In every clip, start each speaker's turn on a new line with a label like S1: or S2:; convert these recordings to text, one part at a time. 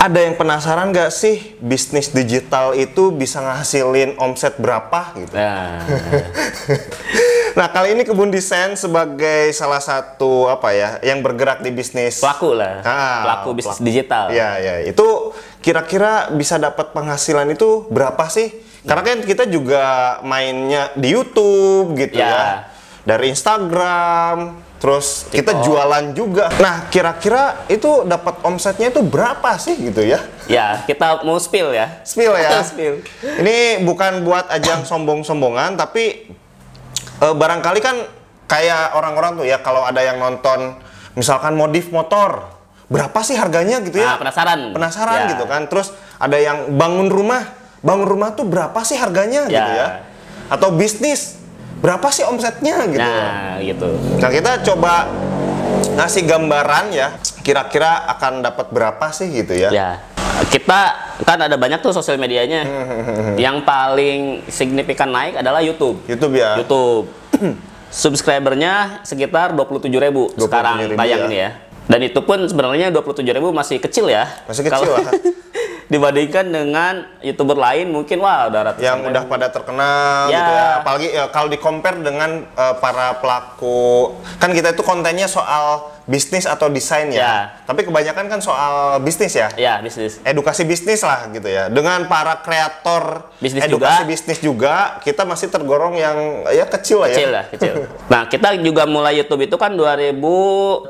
S1: Ada yang penasaran nggak sih bisnis digital itu bisa ngasilin omset berapa gitu? Nah, kali ini Kebun Desain sebagai salah satu apa ya yang bergerak di bisnis
S2: pelaku lah, pelaku bisnis digital.
S1: Ya, itu kira-kira bisa dapat penghasilan itu berapa sih? Karena kan kita juga mainnya di YouTube gitu ya, dari Instagram. Terus kita jualan juga. Nah, kira-kira itu dapat omsetnya itu berapa sih gitu ya?
S2: Ya, kita mau spill ya.
S1: Spill ya.
S2: Spill.
S1: Ini bukan buat ajang sombong-sombongan, tapi barangkali kan kayak orang-orang tuh ya kalau ada yang nonton misalkan modif motor, berapa sih harganya gitu ya?
S2: Nah, penasaran.
S1: Penasaran gitu kan. Terus ada yang bangun rumah tuh berapa sih harganya gitu ya? Atau bisnis berapa sih omsetnya gitu.
S2: Nah, gitu.
S1: Nah, kita coba ngasih gambaran ya, kira-kira akan dapat berapa sih gitu ya.
S2: Ya. Kita kan ada banyak tuh sosial medianya. Yang paling signifikan naik adalah YouTube.
S1: YouTube ya.
S2: YouTube. Subscribernya sekitar 27.000 sekarang tayang nih ya. Dan itu pun sebenarnya 27.000 masih kecil ya.
S1: Masih kecil lah.
S2: Dibandingkan dengan YouTuber lain mungkin wah udah ratusan
S1: yang udah pada terkenal gitu ya. Apalagi ya, kalau di compare dengan para pelaku, kan kita itu kontennya soal bisnis atau desain ya. Tapi kebanyakan kan soal bisnis ya.
S2: Ya, bisnis.
S1: Edukasi bisnis lah gitu ya. Dengan para kreator
S2: bisnis
S1: edukasi bisnis juga, kita masih tergolong yang ya kecil lah ya.
S2: Kecil lah, kecil. Nah, kita juga mulai YouTube itu kan 2017.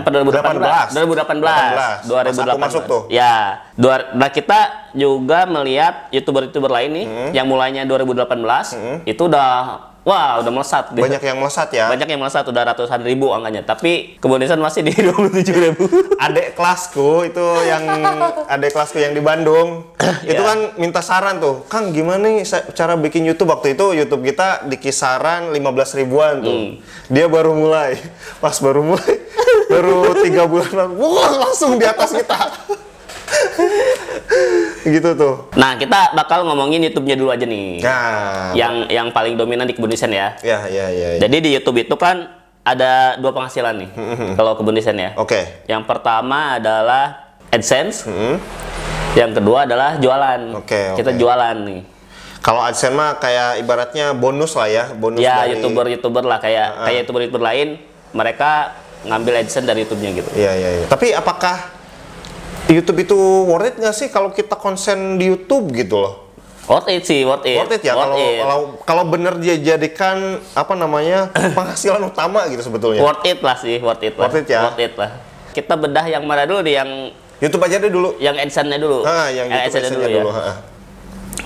S2: Apa 2018? 2018.
S1: Masuk tuh.
S2: Ya. Nah, kita juga melihat YouTuber-YouTuber lain nih yang mulainya 2018 itu udah udah melesat.
S1: Banyak yang melesat ya.
S2: Banyak yang melesat, udah ratusan ribu angkanya. Tapi Kebun Desain masih di 27.000.
S1: Adik kelasku yang di Bandung itu kan minta saran tuh, Kang gimana nih cara bikin YouTube. Waktu itu YouTube kita di kisaran 15 ribuan tuh. Dia baru mulai, baru 3 bulan, langsung di atas kita. Gitu tuh.
S2: Nah, kita bakal ngomongin YouTube-nya dulu aja nih.
S1: Nah,
S2: yang paling dominan di Kebun Desain ya.
S1: Ya.
S2: Jadi di YouTube itu kan ada 2 penghasilan nih. Kalau Kebun Desain ya.
S1: Oke.
S2: Yang pertama adalah AdSense. Yang kedua adalah jualan. Kita jualan nih.
S1: Kalau AdSense mah kayak ibaratnya bonus lah ya, bonus
S2: ya,
S1: dari
S2: YouTuber lah kayak YouTuber lain, mereka ngambil AdSense dari YouTube-nya gitu.
S1: Iya. Tapi apakah YouTube itu worth it nggak sih kalau kita konsen di YouTube gitu loh?
S2: Worth it sih, worth it
S1: ya. Kalau bener dia jadikan penghasilan utama gitu sebetulnya.
S2: Worth it lah. Worth it lah. Kita bedah yang mana dulu nih, yang
S1: YouTube aja deh dulu.
S2: Yang AdSense-nya dulu.
S1: Yang YouTube AdSense-nya dulu.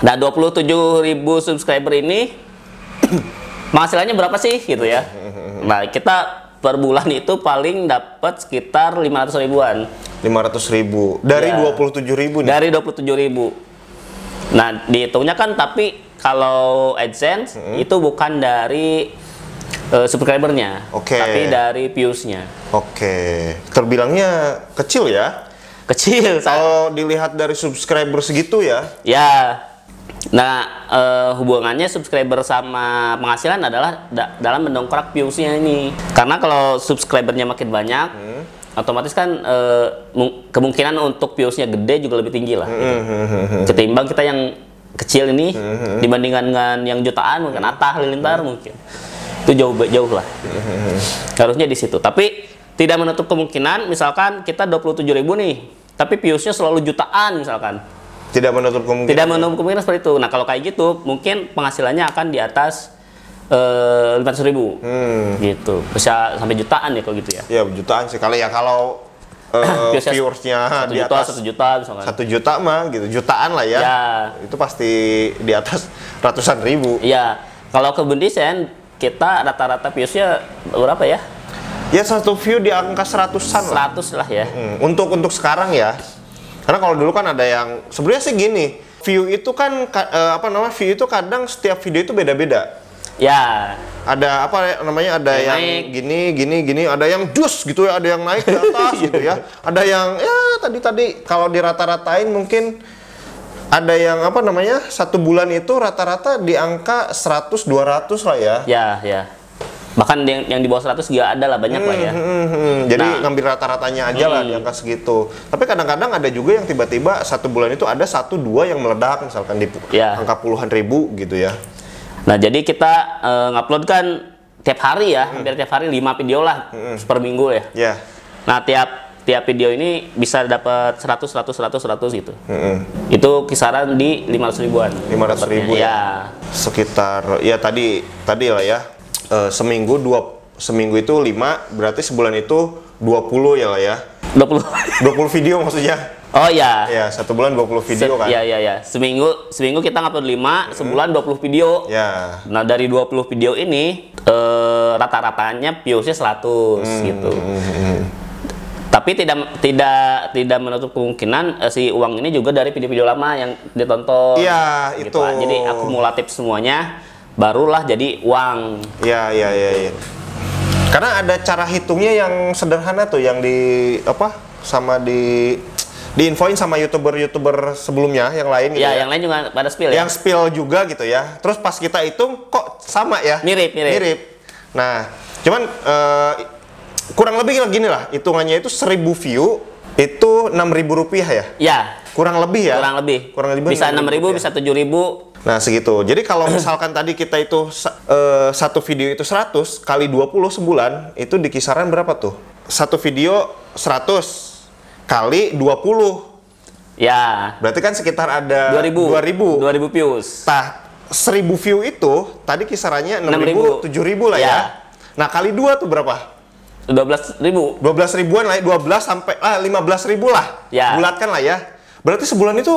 S2: Nah, 27.000 subscriber ini penghasilannya berapa sih gitu ya? Nah, kita per bulan itu paling dapat sekitar 500 ribuan.
S1: 500.000 dari 27.000 nih. Dari
S2: 27.000. Nah, dihitungnya kan, tapi kalau AdSense itu bukan dari subscribernya, tapi dari views-nya.
S1: Terbilangnya kecil ya?
S2: Kecil.
S1: Kalau dilihat dari subscriber segitu ya?
S2: Ya. Nah, hubungannya subscriber sama penghasilan adalah dalam mendongkrak views-nya ini. Karena kalau subscribernya makin banyak, otomatis kan kemungkinan untuk views-nya gede juga lebih tinggi lah. Gitu. Ketimbang kita yang kecil ini dibandingkan dengan yang jutaan, mungkin Atta Halilintar mungkin. Itu jauh lah. Harusnya di situ. Tapi tidak menutup kemungkinan misalkan kita 27.000 nih, tapi views-nya selalu jutaan misalkan.
S1: Tidak menutup kemungkinan
S2: seperti itu. Nah, kalau kayak gitu, mungkin penghasilannya akan di atas 500.000. Gitu. Bisa sampai jutaan ya kalau gitu ya.
S1: Ya, jutaan sih kali ya kalau viewersnya di atas
S2: 1 juta misalkan.
S1: 1 juta mah gitu, jutaan lah ya. Itu pasti di atas ratusan ribu.
S2: Iya. Kalau Kebun Desain kita rata-rata viewsnya berapa ya?
S1: Ya, satu view di angka 100-an lah.
S2: 100 lah ya.
S1: Untuk sekarang ya. Karena kalau dulu kan ada yang sebenarnya sih gini, view itu kan view itu kadang setiap video itu beda-beda.
S2: Ya.
S1: Ada ada yang gini, ada yang jus gitu ya, ada yang naik ke atas gitu ya. Ada yang ya tadi kalau dirata-ratain mungkin ada yang satu bulan itu rata-rata di angka 100-200 lah ya.
S2: Ya. Bahkan yang di bawah 100 juga ada lah, banyak lah ya.
S1: Jadi ngambil rata-ratanya aja lah di angka segitu. Tapi kadang-kadang ada juga yang tiba-tiba satu bulan itu ada 1-2 yang meledak, misalkan di angka puluhan ribu gitu ya.
S2: Nah, jadi kita ngupload kan tiap hari ya, hampir tiap hari 5 video lah per minggu ya.
S1: Yeah.
S2: Nah, tiap video ini bisa dapat 100 gitu. Itu kisaran di 500 ribuan.
S1: 500 ribu ya. Sekitar ya tadi lah ya. Seminggu itu 5, berarti sebulan itu 20 ya lah ya. 20 video maksudnya.
S2: Oh iya.
S1: Ya, satu bulan 20 video kan.
S2: Iya. Seminggu kita ngupload 5, sebulan 20 video.
S1: Ya.
S2: Nah, dari 20 video ini rata-ratanya viewsnya 100 gitu. Tapi tidak menutup kemungkinan si uang ini juga dari video-video lama yang ditonton.
S1: Iya,
S2: gitu
S1: itu.
S2: Lah. Jadi akumulatif semuanya barulah jadi uang.
S1: Iya. Karena ada cara hitungnya yang sederhana tuh yang diinfoin sama YouTuber sebelumnya yang lain gitu ya.
S2: Yang lain juga pada spill ya.
S1: Yang spill juga gitu ya. Terus pas kita hitung kok sama ya?
S2: Mirip.
S1: Nah, cuman kurang lebih gini lah, hitungannya itu 1000 view itu 6.000 rupiah ya?
S2: Ya.
S1: Kurang lebih ya?
S2: Kurang lebih bisa 6.000, bisa 7.000.
S1: Nah segitu. Jadi kalau misalkan tadi kita itu satu video itu 100 kali 20 sebulan, itu di kisaran berapa tuh? Satu video 100 kali 20.
S2: Ya.
S1: Berarti kan sekitar ada
S2: 2.000 views.
S1: Nah, 1000 view itu tadi kisarannya 6.000, 7.000 lah ya. Nah, kali 2 tuh berapa?
S2: 12.000.
S1: 12 ribuan lah, 12 sampai 15.000 lah.
S2: Ya.
S1: Bulatkan lah ya. Berarti sebulan itu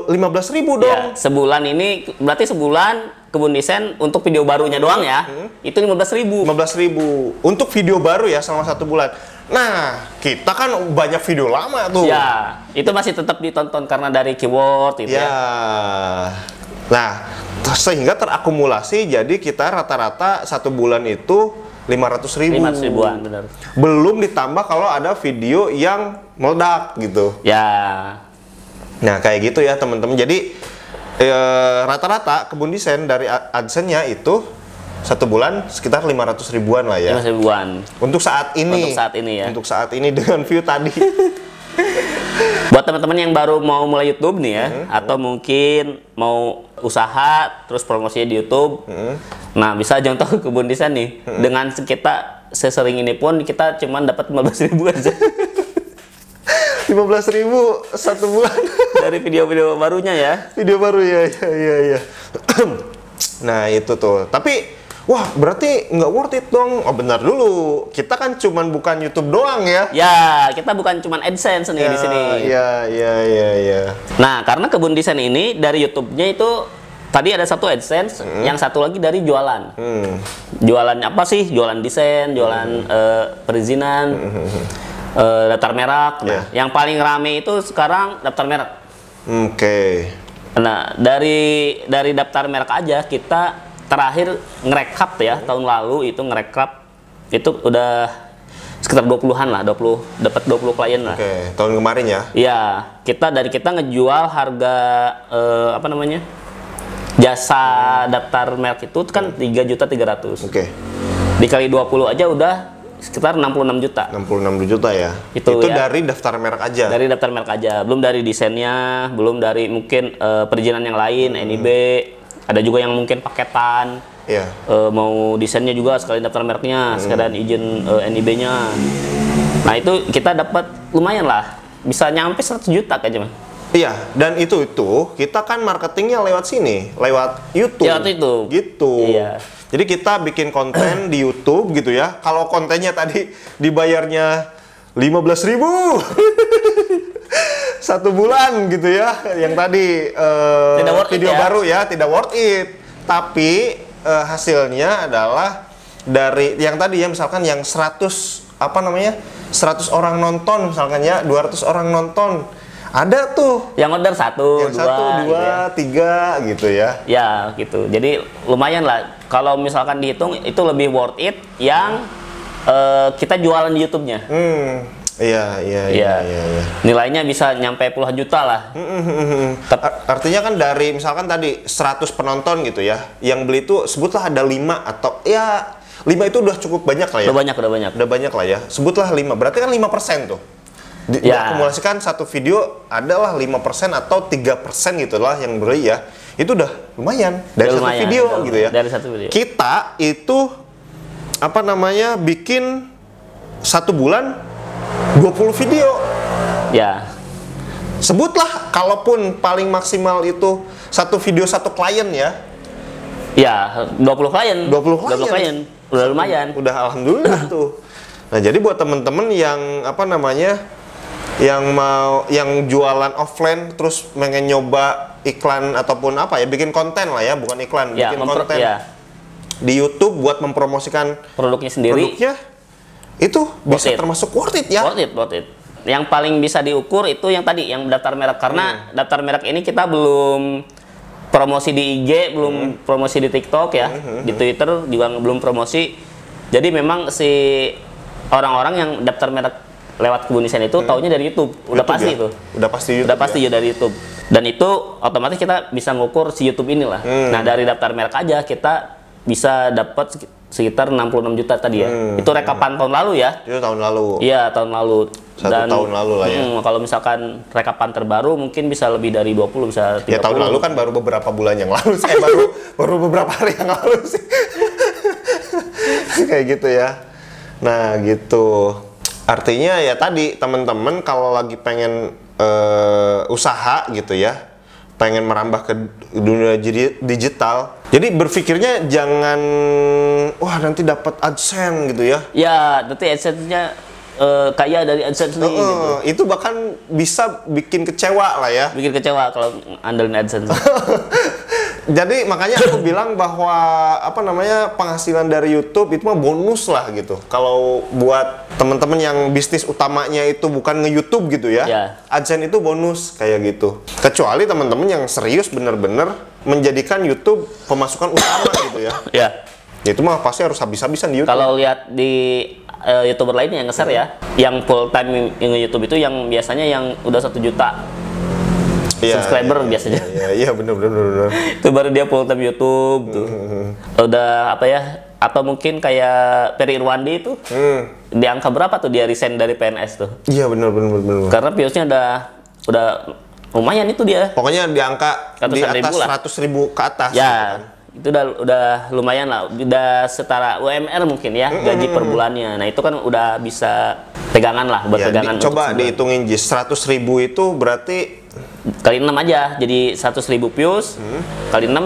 S1: 15.000 dong.
S2: Ya, sebulan ini berarti sebulan Kebun Desain untuk video barunya doang ya. Itu 15.000.
S1: 15.000 untuk video baru ya selama 1 bulan. Nah, kita kan banyak video lama tuh.
S2: Ya, itu masih tetap ditonton karena dari keyword itu ya.
S1: Nah, sehingga terakumulasi jadi kita rata-rata 1 bulan itu 500.000.
S2: 500 ribuan, benar.
S1: Belum ditambah kalau ada video yang meledak gitu.
S2: Ya.
S1: Nah, kayak gitu ya teman-teman. Jadi rata-rata Kebun Desain dari AdSense-nya itu 1 bulan sekitar 500 ribuan lah ya.
S2: 500 ribuan.
S1: Untuk saat ini.
S2: Untuk
S1: saat ini dengan view tadi.
S2: Buat teman-teman yang baru mau mulai YouTube nih ya, atau mungkin mau usaha terus promosinya di YouTube, nah bisa contoh Kebun Desain nih. Dengan kita sesering ini pun kita cuman dapat 15.000 aja.
S1: 15.000 1 bulan
S2: dari video-video barunya ya.
S1: Video baru ya. Nah itu tuh. Tapi wah berarti nggak worth it dong. Oh benar dulu. Kita kan cuman bukan YouTube doang ya.
S2: Ya kita bukan cuman AdSense nih di sini.
S1: Iya.
S2: Nah karena Kebun Desain ini dari YouTube-nya itu tadi ada satu AdSense, yang satu lagi dari jualan. Jualannya apa sih? Jualan desain, jualan perizinan. Daftar merek. Nah, yang paling rame itu sekarang daftar merek.
S1: Oke.
S2: Nah, dari daftar merek aja kita terakhir ngerekap ya, tahun lalu itu ngerekap itu udah sekitar 20-an lah, dapat 20 klien lah.
S1: Oke, tahun kemarin ya.
S2: Iya, kita ngejual harga jasa daftar merek itu kan 3.300.000.
S1: Oke.
S2: Dikali 20 aja udah sekitar 66 juta.
S1: 66 juta ya.
S2: Itu ya,
S1: dari daftar merek aja.
S2: Dari daftar merek aja, belum dari desainnya, belum dari mungkin perizinan yang lain, NIB, ada juga yang mungkin paketan.
S1: Iya.
S2: Mau desainnya juga sekali daftar mereknya, sekalian izin NIB-nya. Nah, itu kita dapat lumayan lah. Bisa nyampe 100 juta kayaknya, Mas.
S1: Iya, dan itu kita kan marketingnya lewat sini, lewat YouTube.
S2: Ya, itu.
S1: Gitu.
S2: Iya.
S1: Jadi kita bikin konten di YouTube gitu ya. Kalau kontennya tadi dibayarnya 15.000 1 bulan gitu ya. Yang tadi video baru ya, tidak worth it. Tapi hasilnya adalah dari yang tadi ya, misalkan yang 100 orang nonton misalkan ya, 200 orang nonton. Ada tuh
S2: yang order 1, 2,
S1: gitu ya. 3 gitu ya.
S2: Ya, gitu. Jadi lumayan lah. Kalau misalkan dihitung itu lebih worth it yang kita jualan di YouTube-nya.
S1: Iya.
S2: Nilainya bisa nyampe puluhan juta lah.
S1: Artinya kan dari misalkan tadi 100 penonton gitu ya, yang beli itu sebutlah ada 5 atau ya 5 itu udah cukup banyak lah ya.
S2: Udah banyak.
S1: Udah banyak lah ya. Sebutlah 5. Berarti kan 5% tuh. Diakumulasikan satu video adalah 5% atau 3% gitu lah yang beli ya. Itu udah lumayan dari satu video gitu ya.
S2: Dari satu video.
S1: Kita itu apa namanya bikin 1 bulan 20 video.
S2: Ya.
S1: Sebutlah kalaupun paling maksimal itu 1 video 1 klien ya.
S2: Ya, 20 klien.
S1: 20
S2: klien. Udah lumayan.
S1: Udah alhamdulillah tuh. Nah, jadi buat temen-temen yang apa namanya yang jualan offline terus pengen nyoba iklan ataupun apa ya, bikin konten lah ya, bukan iklan, bikin konten di YouTube buat mempromosikan
S2: produknya sendiri.
S1: Itu bisa termasuk worth it ya.
S2: Worth it. Yang paling bisa diukur itu yang tadi, yang daftar merek, karena daftar merek ini kita belum promosi di IG, belum promosi di TikTok ya, di Twitter juga belum promosi. Jadi memang si orang-orang yang daftar merek lewat Kebun Desain itu taunya dari YouTube, udah pasti
S1: ya?
S2: itu.
S1: Udah pasti YouTube.
S2: Udah pasti ya dari YouTube. Dan itu otomatis kita bisa ngukur si YouTube inilah. Nah, dari daftar merek aja kita bisa dapat sekitar 66 juta tadi ya. Itu rekapan tahun lalu ya.
S1: Itu tahun lalu.
S2: Iya, tahun lalu.
S1: Satu tahun lalu lah ya.
S2: Kalau misalkan rekapan terbaru mungkin bisa lebih dari 20, bisa 30.
S1: Ya tahun lalu kan baru beberapa bulan yang lalu sih. baru beberapa hari yang lalu sih. Kayak gitu ya. Nah, gitu. Artinya ya tadi teman-teman kalau lagi pengen usaha gitu ya, pengen merambah ke dunia digital, jadi berpikirnya jangan wah nanti dapat AdSense gitu ya.
S2: Ya, nanti AdSense-nya kaya dari AdSense nih gitu.
S1: Itu bahkan bisa bikin kecewa lah ya.
S2: Bikin kecewa kalau andelin AdSense.
S1: Jadi makanya aku bilang bahwa apa namanya penghasilan dari YouTube itu mah bonus lah gitu. Kalau buat teman-teman yang bisnis utamanya itu bukan nge-YouTube gitu ya, AdSense itu bonus kayak gitu. Kecuali teman-teman yang serius bener-bener menjadikan YouTube pemasukan utama gitu ya.
S2: Ya.
S1: Itu mah pasti harus habis-habisan di YouTube.
S2: Kalau lihat di YouTuber lain yang nge-share ya, yang full time YouTube itu yang biasanya yang udah 1 juta. Subscriber biasanya.
S1: Iya bener.
S2: Itu baru dia full time YouTube tuh. Udah apa ya? Atau mungkin kayak Ferry Irwandi itu. Di angka berapa tuh dia resign dari PNS tuh?
S1: Iya bener.
S2: Karena viewsnya udah lumayan itu dia.
S1: Pokoknya di angka di atas 100.000 ke atas.
S2: Ya. Gitu. Itu udah lumayan lah. Udah setara UMR mungkin ya, gaji per bulannya. Nah, itu kan udah bisa pegangan lah buat pegangan.
S1: Coba dihitungin 100.000 itu berarti
S2: kali 6 aja, jadi 100.000 views kali 6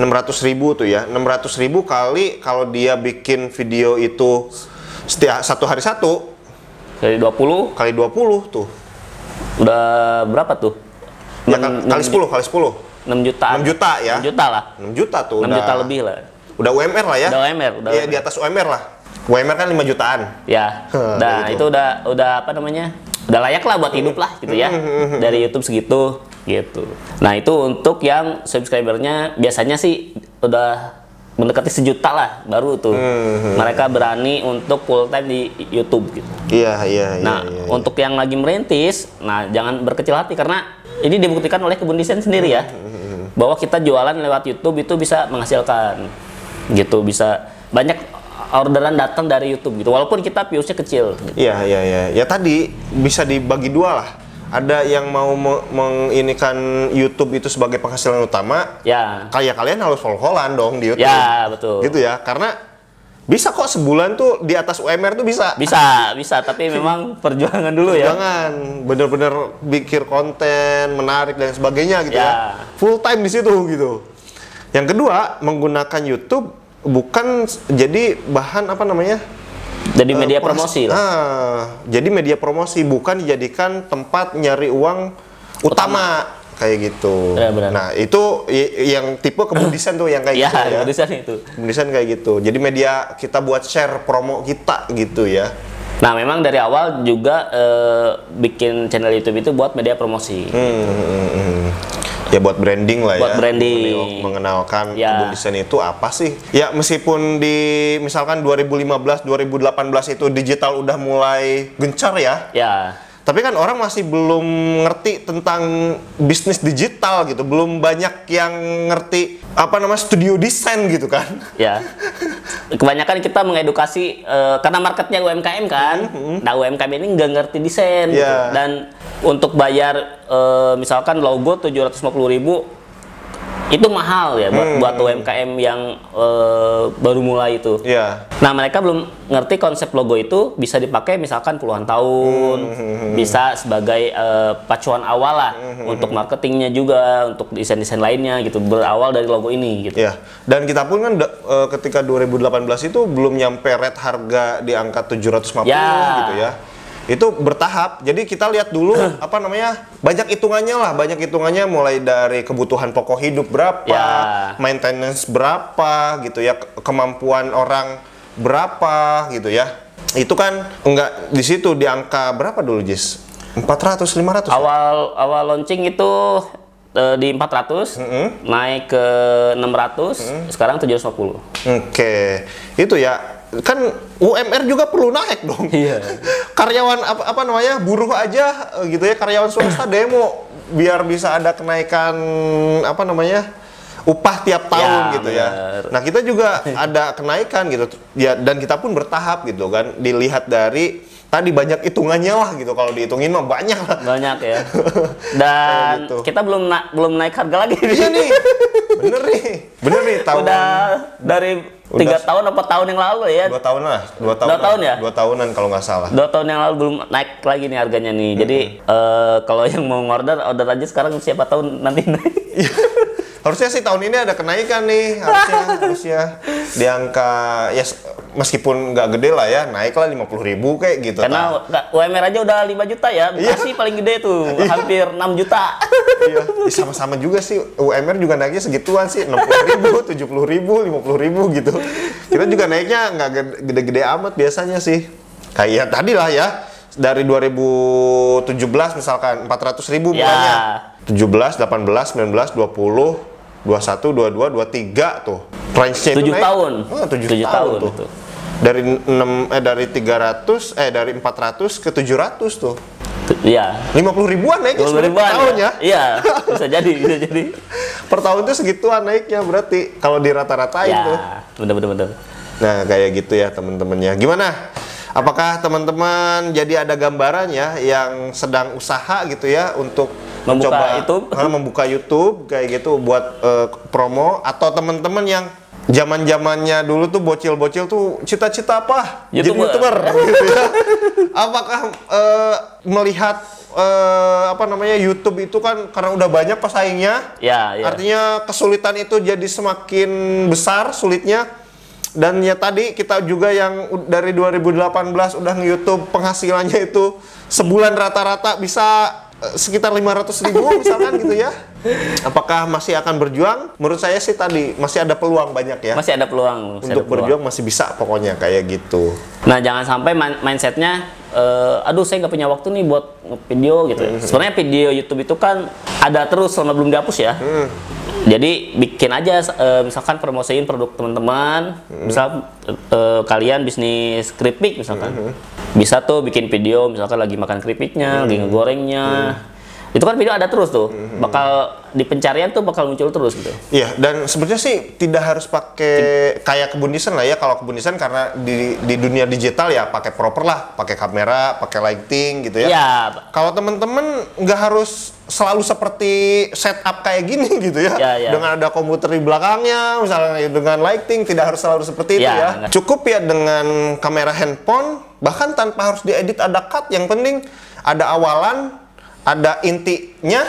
S2: 600.000.
S1: 600.000 tuh ya, 600.000 kali kalau dia bikin video itu setiap 1 hari 1
S2: kali 20
S1: tuh
S2: udah berapa tuh?
S1: Ya, kali 10
S2: 6 juta.
S1: 6 juta ya.
S2: 6 juta lah.
S1: 6 juta tuh
S2: 6 juta lebih lah.
S1: Udah UMR lah ya.
S2: Udah UMR.
S1: Iya, di atas UMR lah. UMR kan 5 jutaan.
S2: Ya. Nah, itu udah apa namanya? Udah layak lah buat hidup lah gitu ya. Dari YouTube segitu gitu. Nah, itu untuk yang subscribernya biasanya sih udah mendekati 1 juta lah baru tuh. Mereka berani untuk full time di YouTube gitu.
S1: Iya.
S2: Nah, untuk yang lagi merintis, nah jangan berkecil hati karena ini dibuktikan oleh Kebun Desain sendiri ya. Bahwa kita jualan lewat YouTube itu bisa menghasilkan gitu, bisa banyak orderan datang dari YouTube gitu, walaupun kita viewsnya kecil gitu.
S1: Iya. Ya tadi bisa dibagi dua lah. Ada yang mau menginikan YouTube itu sebagai penghasilan utama,
S2: ya
S1: kalian harus follow-followan dong di YouTube.
S2: Ya, betul.
S1: Gitu ya, karena bisa kok sebulan tuh di atas UMR tuh bisa.
S2: Bisa, tapi memang perjuangan dulu ya.
S1: Jangan bener-bener bikin konten menarik dan sebagainya gitu ya. Full time di situ gitu. Yang kedua, menggunakan YouTube bukan jadi bahan apa namanya?
S2: Jadi media promosi lah.
S1: Jadi media promosi, bukan dijadikan tempat nyari uang utama. Kayak gitu.
S2: Benar.
S1: Nah, itu yang tipe Kebun Desain tuh yang kayak gitu ya.
S2: Kebun Desain itu.
S1: Kebun Desain kayak gitu. Jadi media kita buat share promo kita gitu ya.
S2: Nah, memang dari awal juga bikin channel YouTube itu buat media promosi.
S1: Ya buat branding lah
S2: buat
S1: ya.
S2: branding.
S1: Mengenalkan Kebun Desain itu apa sih? Ya meskipun di misalkan 2015, 2018 itu digital udah mulai gencar ya.
S2: Ya.
S1: Tapi kan orang masih belum ngerti tentang bisnis digital gitu, belum banyak yang ngerti apa namanya studio desain gitu kan.
S2: Ya. kebanyakan kita mengedukasi karena marketnya UMKM kan. Nah UMKM ini nggak ngerti desain gitu. Dan untuk bayar misalkan logo 750.000 itu mahal ya buat UMKM yang baru mulai itu. Nah mereka belum ngerti konsep logo itu bisa dipakai misalkan puluhan tahun, bisa sebagai pacuan awal lah untuk marketingnya juga, untuk desain-desain lainnya gitu, berawal dari logo ini gitu.
S1: Dan kita pun kan ketika 2018 itu belum nyampe rate harga di angka 750 gitu ya. Itu bertahap, jadi kita lihat dulu apa namanya, banyak hitungannya mulai dari kebutuhan pokok hidup berapa, maintenance berapa gitu ya, kemampuan orang berapa gitu ya. Itu kan enggak di situ di angka berapa dulu, Jis? 400, 500?
S2: Awal launching itu di 400, naik ke 600, sekarang 750.
S1: Oke, itu ya. Kan UMR juga perlu naik dong. Karyawan apa namanya, buruh aja gitu ya, karyawan swasta demo biar bisa ada kenaikan apa namanya, upah tiap tahun gitu ya. Nah kita juga ada kenaikan gitu ya, dan kita pun bertahap gitu kan, dilihat dari tadi banyak hitungannya lah gitu, kalau dihitungin mah banyak lah.
S2: Banyak ya. Dan gitu. Kita belum naik harga lagi.
S1: Iya nih, bener nih tahun.
S2: Udah dari 3 tahun apa tahun yang lalu ya?
S1: 2 tahun lah, 2 tahun ya? 2 tahunan kalau nggak salah.
S2: 2 tahun yang lalu belum naik lagi nih harganya nih. Jadi kalau yang mau order aja sekarang, siapa tahu nanti naik.
S1: Harusnya sih tahun ini ada kenaikan nih, harusnya di angka ya, meskipun nggak gede lah ya, naik lah 50.000 kayak gitu.
S2: Karena UMR aja udah 5 juta ya, Bekasi paling gede tuh, hampir 6 juta.
S1: Sama-sama juga sih, UMR juga naiknya segituan sih, 60.000, 70.000, 50.000 gitu. Kita juga naiknya nggak gede-gede amat biasanya sih. Kayak tadi lah ya, dari 2017 misalkan 400.000 mulanya. 17, 18, 19, 20, 21, 22, 23 tuh. Range-nya itu
S2: 7
S1: naik.
S2: tahun.
S1: 7 tahun tuh. Itu. Dari 400 ke 700 tuh.
S2: Iya.
S1: 50 ribuan naiknya per tahun ya.
S2: Iya, bisa jadi.
S1: Per tahun tuh segituan naiknya berarti kalau dirata-ratain tuh.
S2: Bener.
S1: Nah, kayak gitu ya teman-temannya. Gimana? Apakah teman-teman jadi ada gambaran ya yang sedang usaha gitu ya untuk membuka YouTube kayak gitu buat promo, atau teman-teman yang zaman-zamannya dulu tuh bocil-bocil tuh cita-cita apa? Jadi YouTuber gitu ya. Apakah melihat apa namanya, YouTube itu kan karena udah banyak pesaingnya, artinya kesulitan itu jadi semakin besar sulitnya. Dan ya tadi kita juga yang dari 2018 udah nge-YouTube penghasilannya itu sebulan rata-rata bisa sekitar 500.000 misalkan gitu ya. Apakah masih akan berjuang? Menurut saya sih tadi masih ada peluang banyak ya.
S2: Masih ada peluang.
S1: Untuk berjuang masih bisa pokoknya kayak gitu.
S2: Nah jangan sampai mindsetnya, aduh saya nggak punya waktu nih buat video gitu. Sebenarnya video YouTube itu kan ada terus selama belum dihapus ya. Jadi bikin aja misalkan promosiin produk teman-teman, misal kalian bisnis keripik misalkan, bisa tuh bikin video misalkan lagi makan keripiknya, lagi ngegorengnya, itu kan video ada terus tuh, bakal di pencarian tuh bakal muncul terus gitu.
S1: Iya, dan sebenarnya sih tidak harus pakai kayak kebun desain lah ya. Kalau kebun desain karena di dunia digital ya pakai proper lah, pakai kamera, pakai lighting gitu ya.
S2: Iya.
S1: Kalau teman-teman nggak harus selalu seperti setup kayak gini gitu ya. Dengan ada komputer di belakangnya, misalnya dengan lighting, tidak harus selalu seperti itu ya. Cukup ya dengan kamera handphone, bahkan tanpa harus diedit ada cut, yang penting ada awalan, ada intinya,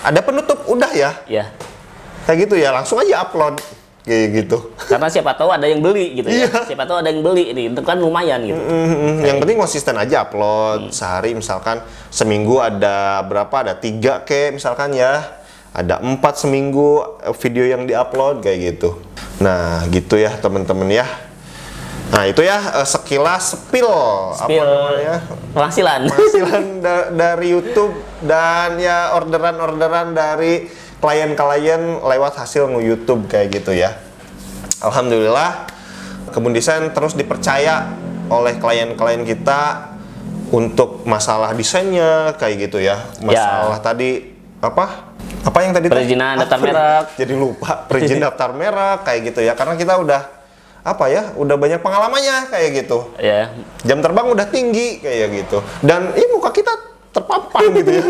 S1: ada penutup, udah ya.
S2: Iya.
S1: Kayak gitu ya, langsung aja upload kayak gitu.
S2: Karena siapa tahu ada yang beli gitu ya. Siapa tahu ada yang beli nih, itu kan lumayan gitu.
S1: Yang penting konsisten aja upload. Sehari misalkan seminggu ada berapa? Ada 3 kayak misalkan ya. Ada 4 seminggu video yang diupload kayak gitu. Nah, gitu ya teman-teman ya. Nah itu ya sekilas spill apa namanya,
S2: penghasilan
S1: dari YouTube dan ya orderan dari klien-klien lewat hasil nge-YouTube kayak gitu ya. Alhamdulillah Kebun Desain terus dipercaya oleh klien-klien kita untuk masalah desainnya kayak gitu ya. Masalah tadi apa yang tadi
S2: perizinan daftar merek.
S1: Jadi lupa, perizinan daftar merek kayak gitu ya, karena kita udah apa ya, udah banyak pengalamannya kayak gitu.
S2: Ya.
S1: Jam terbang udah tinggi kayak gitu. Dan muka kita terpampang gitu ya.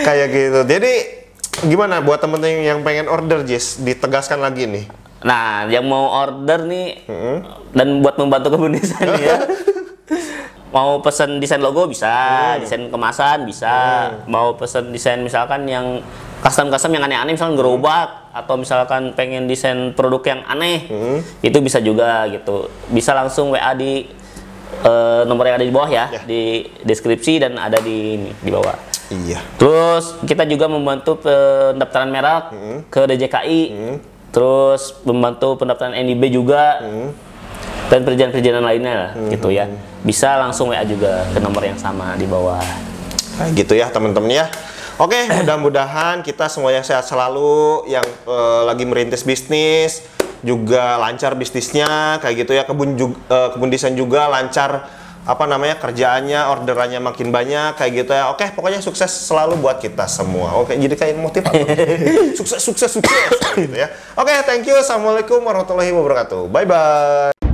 S1: Kayak gitu. Jadi gimana buat temen-temen yang pengen order, Jis? Ditegaskan lagi nih.
S2: Nah, yang mau order nih dan buat membantu kebun desa nih ya. Mau pesen desain logo bisa, desain kemasan bisa, mau pesen desain misalkan yang custom yang aneh-aneh, misalkan gerobak atau misalkan pengen desain produk yang aneh, itu bisa juga gitu. Bisa langsung WA di nomor yang ada di bawah ya, di deskripsi dan ada di bawah.
S1: Iya.
S2: Terus kita juga membantu pendaftaran merek ke DJKI, terus membantu pendaftaran NIB juga. Dan perizinan-perizinan lainnya lah, gitu ya. Bisa langsung WA juga ke nomor yang sama di bawah.
S1: Kayak gitu ya teman-teman ya. Oke, mudah-mudahan kita semuanya sehat selalu, yang lagi merintis bisnis juga lancar bisnisnya, kayak gitu ya. Kebun desain juga lancar kerjaannya, orderannya makin banyak, kayak gitu ya. Oke, pokoknya sukses selalu buat kita semua. Oke, jadi kayak motivator. sukses gitu ya. Oke, thank you. Assalamualaikum warahmatullahi wabarakatuh. Bye bye.